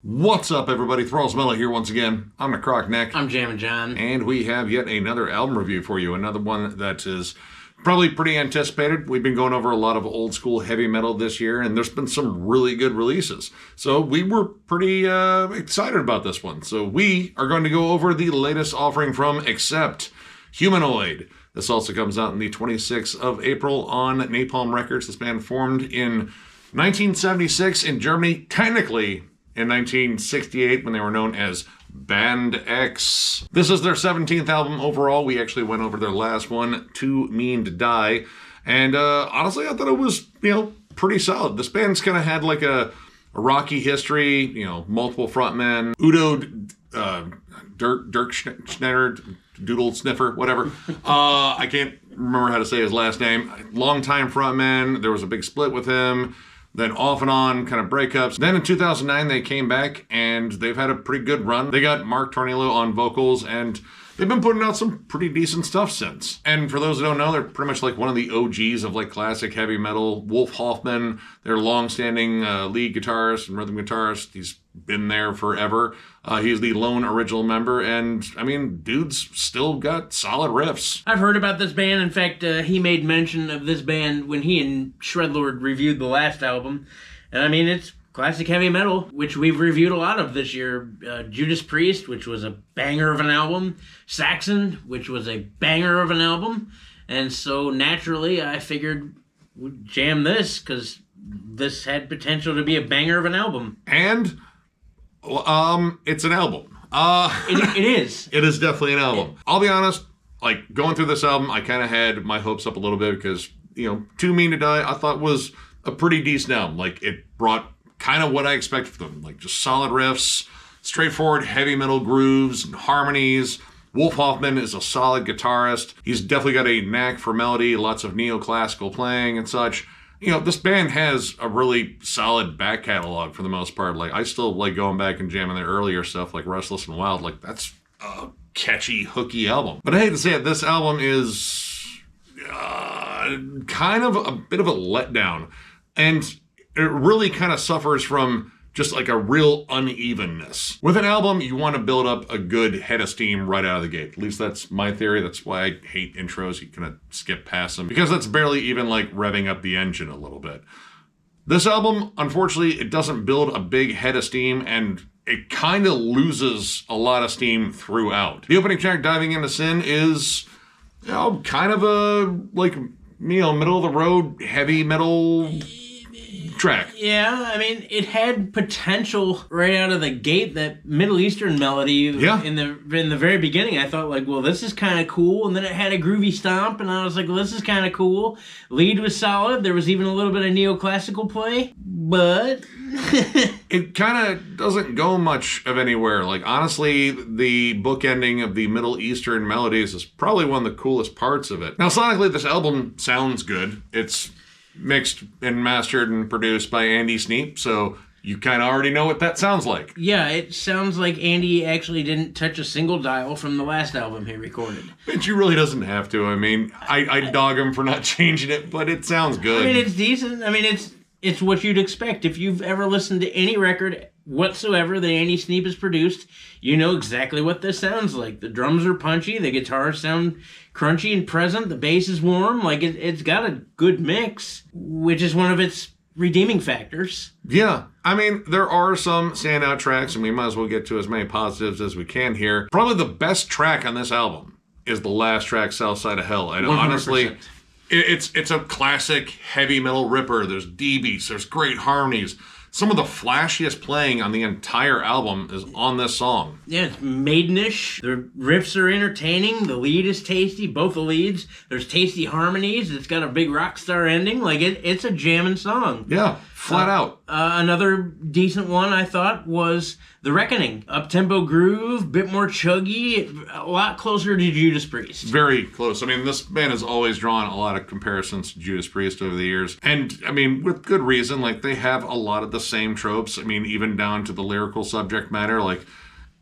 What's up, everybody? Thralls here once again. I'm Necrotic. I'm Jammin John. And we have yet another album review for you. Another one that is probably pretty anticipated. We've been going over a lot of old school heavy metal this year, and there's been some really good releases. So we were pretty excited about this one. So we are going to go over the latest offering from Accept, Humanoid. This also comes out on the 26th of April on Napalm Records. This band formed in 1976 in Germany, technically in 1968 when they were known as Band X. This is their 17th album overall. We actually went over their last one, Too Mean to Die. And honestly, I thought it was, pretty solid. This band's kind of had like a rocky history, multiple frontmen. Udo Dirk Schneider, Doodle Sniffer, whatever. I can't remember how to say his last name. Longtime frontman. There was a big split with him. Then off and on kind of breakups. Then in 2009, they came back and they've had a pretty good run. They got Mark Tornillo on vocals and they've been putting out some pretty decent stuff since. And for those who don't know, they're pretty much like one of the OGs of like classic heavy metal. Wolf Hoffman, their long-standing lead guitarist and rhythm guitarist. He's been there forever. He's the lone original member, and I mean, dude's still got solid riffs. I've heard about this band. In fact, he made mention of this band when he and Shredlord reviewed the last album. And I mean, it's classic heavy metal, which we've reviewed a lot of this year. Judas Priest, which was a banger of an album. Saxon, which was a banger of an album. And so naturally, I figured we'd jam this because this had potential to be a banger of an album. And it's an album. It is. It is definitely an album. I'll be honest, like going through this album, I kind of had my hopes up a little bit because, Too Mean to Die, I thought was a pretty decent album. Like it brought kind of what I expected from them, like just solid riffs, straightforward heavy metal grooves and harmonies. Wolf Hoffman is a solid guitarist. He's definitely got a knack for melody, lots of neoclassical playing and such. This band has a really solid back catalog for the most part. Like, I still like going back and jamming their earlier stuff, like Restless and Wild. Like, that's a catchy, hooky album. But I hate to say it, this album is kind of a bit of a letdown. And it really kind of suffers from just like a real unevenness. With an album, you want to build up a good head of steam right out of the gate. At least that's my theory. That's why I hate intros. You kind of skip past them because that's barely even like revving up the engine a little bit. This album, unfortunately, it doesn't build a big head of steam and it kind of loses a lot of steam throughout. The opening track, Diving Into Sin, is kind of a like, middle of the road heavy metal track. Yeah, I mean, it had potential right out of the gate. That Middle Eastern melody in the very beginning, I thought like, well, this is kind of cool. And then it had a groovy stomp, and I was like, well, this is kind of cool. Lead was solid. There was even a little bit of neoclassical play, but it kind of doesn't go much of anywhere. Like, honestly, the bookending of the Middle Eastern melodies is probably one of the coolest parts of it. Now, sonically, this album sounds good. It's mixed and mastered and produced by Andy Sneap, so you kind of already know what that sounds like. Yeah, it sounds like Andy actually didn't touch a single dial from the last album he recorded. But you really doesn't have to. I mean, I dog him for not changing it, but it sounds good. I mean, it's decent. I mean, it's what you'd expect. If you've ever listened to any record whatsoever that Andy Sneap has produced, you know exactly what this sounds like. The drums are punchy, the guitars sound crunchy and present, the bass is warm. Like, it's got a good mix, which is one of its redeeming factors. Yeah, I mean, there are some standout tracks, and we might as well get to as many positives as we can here. Probably the best track on this album is the last track, South Side of Hell. And 100%. Honestly, it's a classic heavy metal ripper. There's D-beats, there's great harmonies. Some of the flashiest playing on the entire album is on this song. Yeah, it's maidenish. The riffs are entertaining. The lead is tasty. Both the leads. There's tasty harmonies. It's got a big rock star ending. Like, it's a jamming song. Yeah, flat out. Another decent one, I thought, was The Reckoning. Up-tempo groove, bit more chuggy, a lot closer to Judas Priest. Very close. I mean, this band has always drawn a lot of comparisons to Judas Priest over the years. And, I mean, with good reason. Like, they have a lot of the same tropes. I mean, even down to the lyrical subject matter. Like,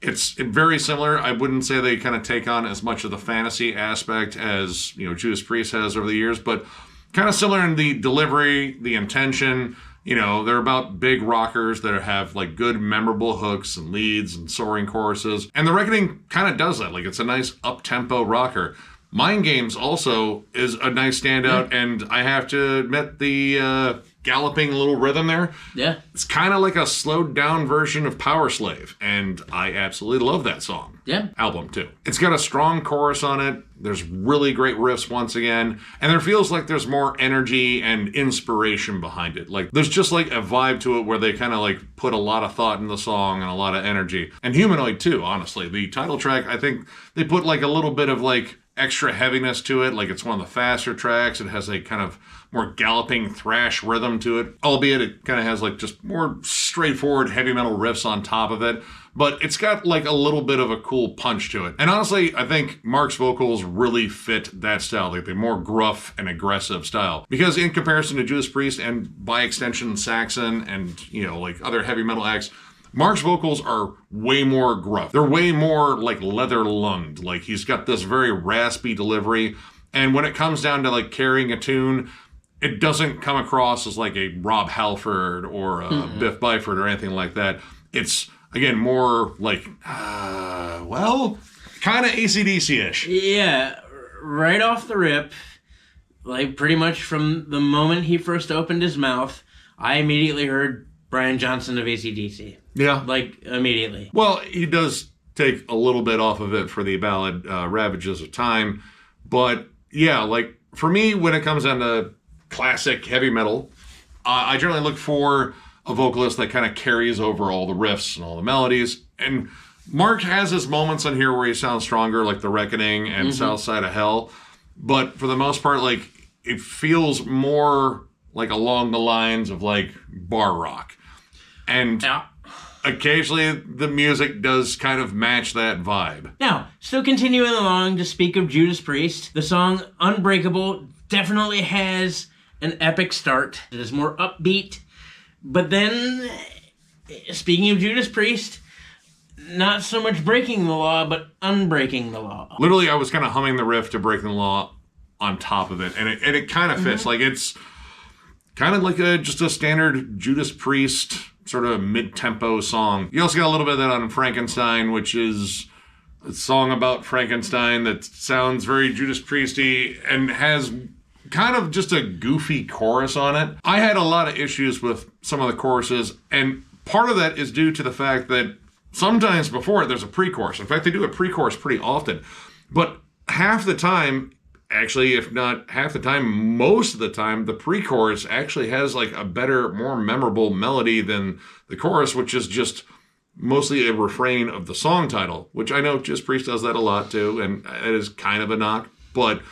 it's very similar. I wouldn't say they kind of take on as much of the fantasy aspect as, Judas Priest has over the years, but kind of similar in the delivery, the intention, You know, they're about big rockers that have like good memorable hooks and leads and soaring choruses. And The Reckoning kind of does that. Like it's a nice up-tempo rocker. Mind Games also is a nice standout, and I have to admit the galloping little rhythm there. Yeah. It's kind of like a slowed down version of Power Slave, and I absolutely love that song. Yeah. Album too. It's got a strong chorus on it. There's really great riffs once again, and there feels like there's more energy and inspiration behind it. Like there's just like a vibe to it where they kind of like put a lot of thought in the song and a lot of energy. And Humanoid too, honestly. The title track, I think they put like a little bit of like extra heaviness to it. Like it's one of the faster tracks. It has a kind of more galloping thrash rhythm to it, albeit it kind of has like just more straightforward heavy metal riffs on top of it. But it's got like a little bit of a cool punch to it. And honestly, I think Mark's vocals really fit that style, like the more gruff and aggressive style. Because in comparison to Judas Priest and by extension Saxon and, you know, like other heavy metal acts, Mark's vocals are way more gruff. They're way more like leather lunged. Like he's got this very raspy delivery. And when it comes down to like carrying a tune, it doesn't come across as like a Rob Halford or a Biff Byford or anything like that. It's, again, more like, kind of AC/DC-ish. Yeah, right off the rip, like pretty much from the moment he first opened his mouth, I immediately heard Brian Johnson of AC/DC. Yeah. Like, immediately. Well, he does take a little bit off of it for the ballad Ravages of Time. But, yeah, like, for me, when it comes down to classic heavy metal, I generally look for a vocalist that kind of carries over all the riffs and all the melodies. And Mark has his moments on here where he sounds stronger, like The Reckoning and South Side of Hell. But for the most part, like, it feels more like along the lines of, like, bar rock. And occasionally the music does kind of match that vibe. Now, still continuing along to speak of Judas Priest, the song Unbreakable definitely has an epic start. It is more upbeat. But then, speaking of Judas Priest, not so much breaking the law, but unbreaking the law. Literally, I was kind of humming the riff to Breaking the Law on top of it. And it kind of fits. Like, it's kind of like just a standard Judas Priest sort of mid-tempo song. You also got a little bit of that on Frankenstein, which is a song about Frankenstein that sounds very Judas Priesty and has kind of just a goofy chorus on it. I had a lot of issues with some of the choruses, and part of that is due to the fact that sometimes before it, there's a pre-chorus. In fact, they do a pre-chorus pretty often. But half the time, actually, if not half the time, most of the time, the pre-chorus actually has like a better, more memorable melody than the chorus, which is just mostly a refrain of the song title, which I know Judas Priest does that a lot too, and it is kind of a knock. But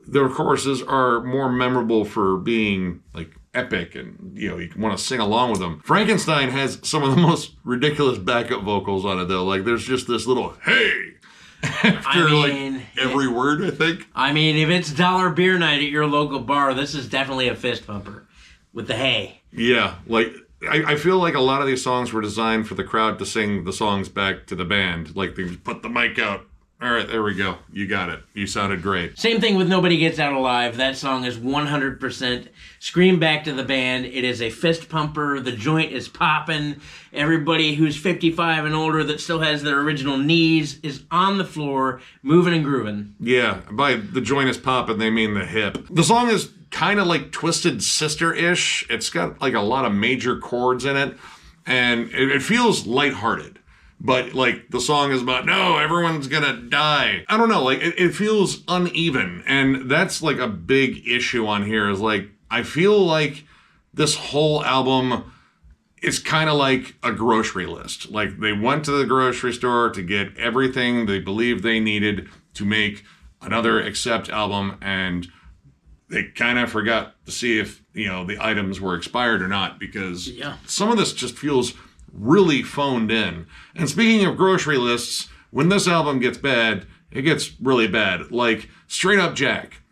their choruses are more memorable for being like epic and, you know, you want to sing along with them. Frankenstein has some of the most ridiculous backup vocals on it though. Like there's just this little hey after like every word, I think. I mean, if it's dollar beer night at your local bar, this is definitely a fist bumper with the hey. Yeah, like I feel like a lot of these songs were designed for the crowd to sing the songs back to the band. Like they put the mic out. All right, there we go. You got it. You sounded great. Same thing with Nobody Gets Out Alive. That song is 100% scream back to the band. It is a fist pumper. The joint is popping. Everybody who's 55 and older that still has their original knees is on the floor, moving and grooving. Yeah, by the joint is popping, they mean the hip. The song is kind of like Twisted Sister-ish. It's got like a lot of major chords in it, and it feels lighthearted. But, like, the song is about, no, everyone's gonna die. I don't know, like, it feels uneven. And that's, like, a big issue on here is, like, I feel like this whole album is kind of like a grocery list. Like, they went to the grocery store to get everything they believed they needed to make another Accept album, and they kind of forgot to see if, you know, the items were expired or not, because some of this just feels really phoned in. And speaking of grocery lists, when this album gets bad, it gets really bad. Like, Straight Up Jack.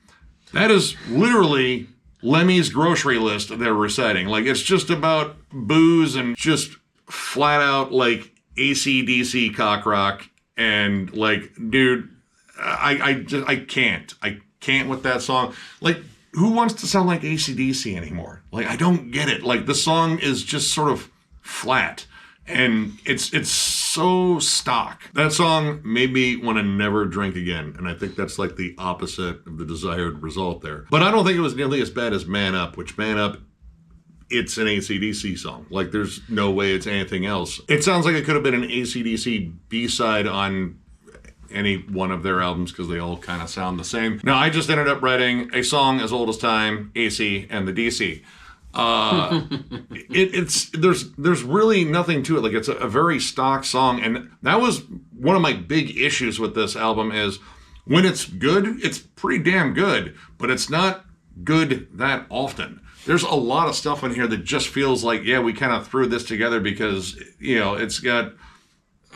That is literally Lemmy's grocery list they're reciting. Like, it's just about booze and just flat out, like, AC/DC cock rock. And, like, dude, I can't with that song. Like, who wants to sound like AC/DC anymore? Like, I don't get it. Like, the song is just sort of flat. And it's so stock. That song made me want to never drink again. And I think that's like the opposite of the desired result there. But I don't think it was nearly as bad as Man Up, which Man Up, it's an AC/DC song. Like, there's no way it's anything else. It sounds like it could have been an AC/DC B-side on any one of their albums because they all kind of sound the same. Now, I just ended up writing a song as old as time, AC and the DC. There's really nothing to it. Like, it's a very stock song, and that was one of my big issues with this album is when it's good, it's pretty damn good, but it's not good that often. There's a lot of stuff in here that just feels like, yeah, we kind of threw this together because, you know, it's got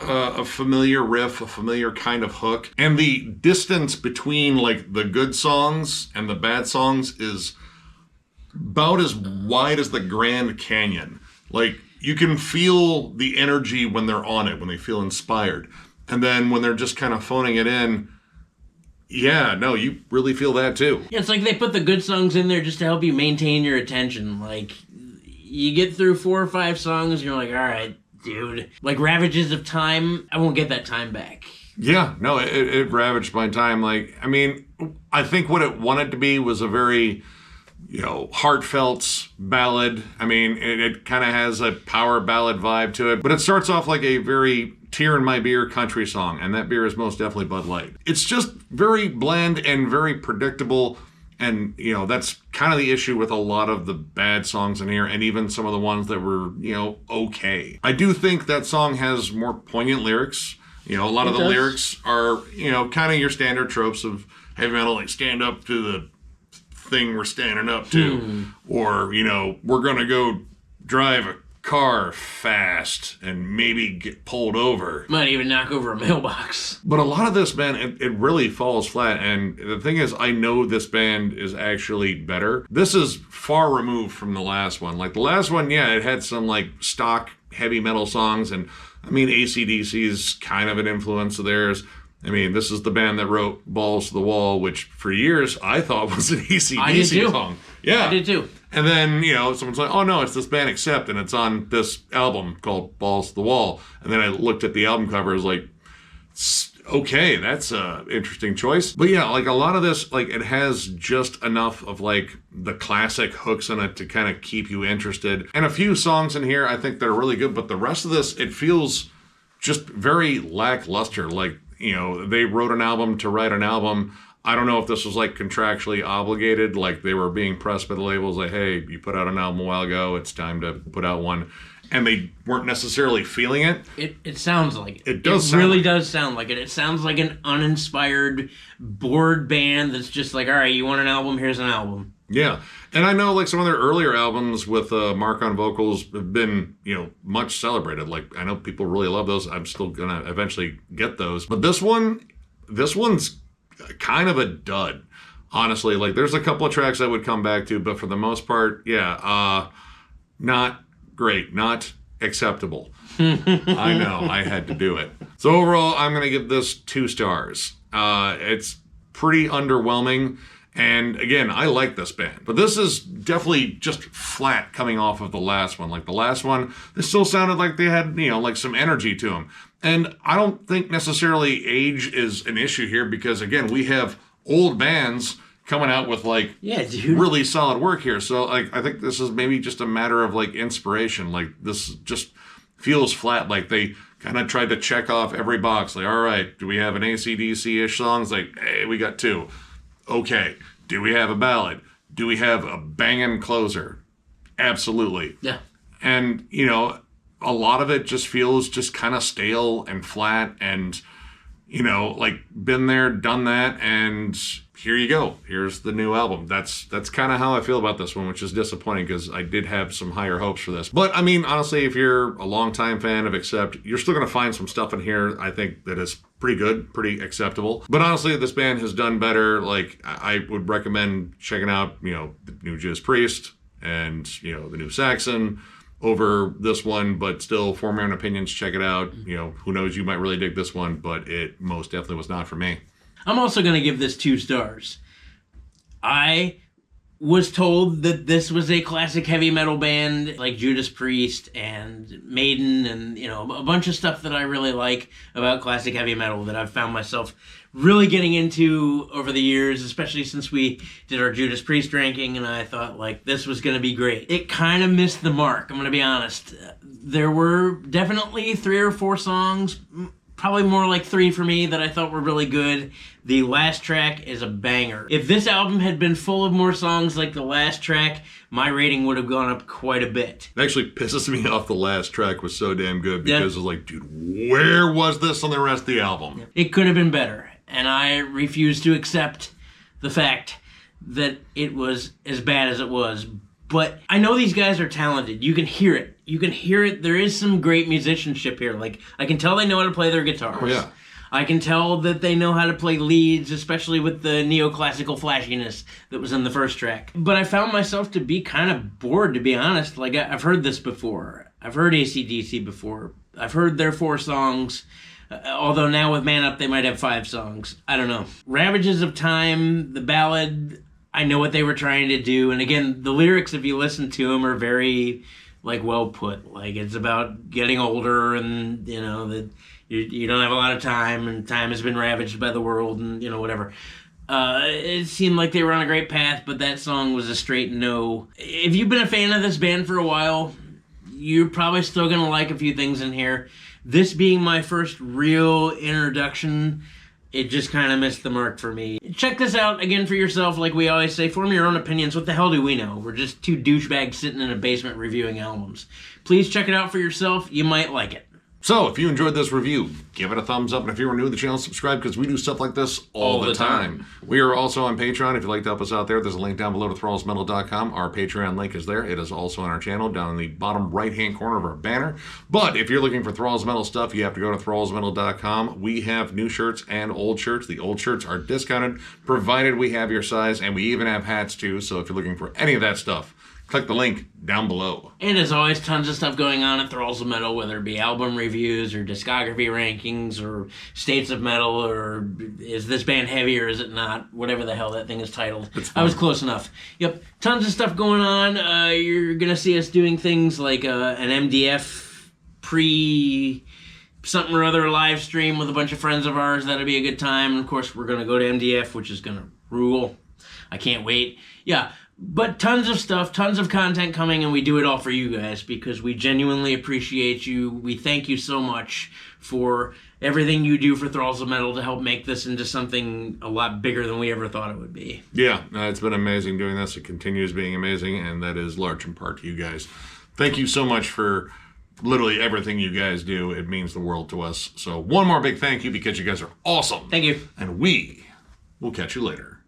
a familiar riff, a familiar kind of hook, and the distance between like the good songs and the bad songs is about as wide as the Grand Canyon. Like, you can feel the energy when they're on it, when they feel inspired. And then when they're just kind of phoning it in, yeah, no, you really feel that too. Yeah, it's like they put the good songs in there just to help you maintain your attention. Like, you get through 4 or 5 songs, and you're like, all right, dude. Like, Ravages of Time, I won't get that time back. Yeah, no, it ravaged my time. Like, I mean, I think what it wanted to be was a very, you know, heartfelt ballad. I mean, it kind of has a power ballad vibe to it, but it starts off like a very tear in my beer country song, and that beer is most definitely Bud Light. It's just very bland and very predictable, and, you know, that's kind of the issue with a lot of the bad songs in here, and even some of the ones that were, you know, okay. I do think that song has more poignant lyrics. You know, a lot of the lyrics are, you know, kind of your standard tropes of heavy metal, like stand up to the thing we're standing up to, or, you know, we're gonna go drive a car fast and maybe get pulled over, might even knock over a mailbox. But a lot of this, man, it really falls flat. And the thing is, I know this band is actually better. This is far removed from the last one. Like, the last one, yeah, it had some like stock heavy metal songs, and I mean, AC/DC is kind of an influence of theirs. I mean, this is the band that wrote Balls to the Wall, which for years I thought was an AC/DC song. Yeah. I did too. And then, you know, someone's like, oh no, it's this band Accept, and it's on this album called Balls to the Wall. And then I looked at the album cover, I was like, okay, that's a interesting choice. But yeah, like a lot of this, like it has just enough of like the classic hooks in it to kind of keep you interested. And a few songs in here I think that are really good, but the rest of this, it feels just very lackluster. Like, you know, they wrote an album to write an album. I don't know if this was like contractually obligated, like they were being pressed by the labels, like, hey, you put out an album a while ago, it's time to put out one. And they weren't necessarily feeling it. It sounds like it. It does. It really does sound like it. It sounds like an uninspired, bored band that's just like, all right, you want an album? Here's an album. Yeah. And I know like some of their earlier albums with Mark on vocals have been, you know, much celebrated. Like, I know people really love those. I'm still going to eventually get those. But this one's kind of a dud, honestly. Like, there's a couple of tracks I would come back to, but for the most part, yeah, not great, not acceptable. I know, I had to do it. So overall, I'm going to give this 2 stars. It's pretty underwhelming. And again, I like this band, but this is definitely just flat coming off of the last one. Like the last one, this still sounded like they had, you know, like some energy to them. And I don't think necessarily age is an issue here because, again, we have old bands coming out with like really solid work here. So like, I think this is maybe just a matter of like inspiration. Like, this just feels flat. Like they kind of tried to check off every box. Like, all right, do we have an AC/DC-ish song? It's like, hey, we got 2. Okay. Do we have a ballad? Do we have a banging closer? Absolutely. Yeah. And, you know, a lot of it just feels just kind of stale and flat and, you know, like been there, done that, and here you go. Here's the new album. That's kind of how I feel about this one, which is disappointing because I did have some higher hopes for this. But, I mean, honestly, if you're a longtime fan of Accept, you're still going to find some stuff in here, I think, that is pretty good, pretty acceptable. But honestly, this band has done better. Like, I would recommend checking out, you know, the new Judas Priest and, you know, the new Saxon over this one, but still form your own opinions, check it out. You know, who knows, you might really dig this one, but it most definitely was not for me. I'm also going to give this 2 stars. I was told that this was a classic heavy metal band like Judas Priest and Maiden and, a bunch of stuff that I really like about classic heavy metal that I've found myself really getting into over the years, especially since we did our Judas Priest ranking, and I thought, this was going to be great. It kind of missed the mark, I'm going to be honest. There were definitely 3 or 4 songs, probably more like 3 for me, that I thought were really good. The last track is a banger. If this album had been full of more songs like the last track, my rating would have gone up quite a bit. It actually pisses me off. The last track was so damn good because it was like, dude, where was this on the rest of the album? It could have been better, and I refuse to accept the fact that it was as bad as it was. But I know these guys are talented. You can hear it. There is some great musicianship here. I can tell they know how to play their guitars. Oh, yeah. I can tell that they know how to play leads, especially with the neoclassical flashiness that was in the first track. But I found myself to be kind of bored, to be honest. I've heard this before. I've heard AC/DC before. I've heard their 4 songs. Although now with Man Up, they might have 5 songs. I don't know. Ravages of Time, the ballad, I know what they were trying to do. And again, the lyrics, if you listen to them, are very, well put. It's about getting older and, that you don't have a lot of time and time has been ravaged by the world and, whatever. It seemed like they were on a great path, but that song was a straight no. If you've been a fan of this band for a while, you're probably still going to like a few things in here. This being my first real introduction, it just kind of missed the mark for me. Check this out again for yourself. Like we always say, form your own opinions. What the hell do we know? We're just 2 douchebags sitting in a basement reviewing albums. Please check it out for yourself. You might like it. So, if you enjoyed this review, give it a thumbs up. And if you are new to the channel, subscribe because we do stuff like this all the time. We are also on Patreon. If you'd like to help us out there, there's a link down below to thrallsmetal.com. Our Patreon link is there. It is also on our channel down in the bottom right-hand corner of our banner. But if you're looking for Thralls Metal stuff, you have to go to thrallsmetal.com. We have new shirts and old shirts. The old shirts are discounted, provided we have your size, and we even have hats too. So if you're looking for any of that stuff, click the link down below. And as always, tons of stuff going on at Thralls of Metal, whether it be album reviews or discography rankings or states of metal or is this band heavy or is it not? Whatever the hell that thing is titled. I was close enough. Yep, tons of stuff going on. You're going to see us doing things like an MDF something or other live stream with a bunch of friends of ours. That'll be a good time. And of course, we're going to go to MDF, which is going to rule. I can't wait. Yeah. But tons of stuff, tons of content coming, and we do it all for you guys because we genuinely appreciate you. We thank you so much for everything you do for Thralls of Metal to help make this into something a lot bigger than we ever thought it would be. Yeah, it's been amazing doing this. It continues being amazing, and that is large in part to you guys. Thank you so much for literally everything you guys do. It means the world to us. So one more big thank you because you guys are awesome. Thank you. And we will catch you later.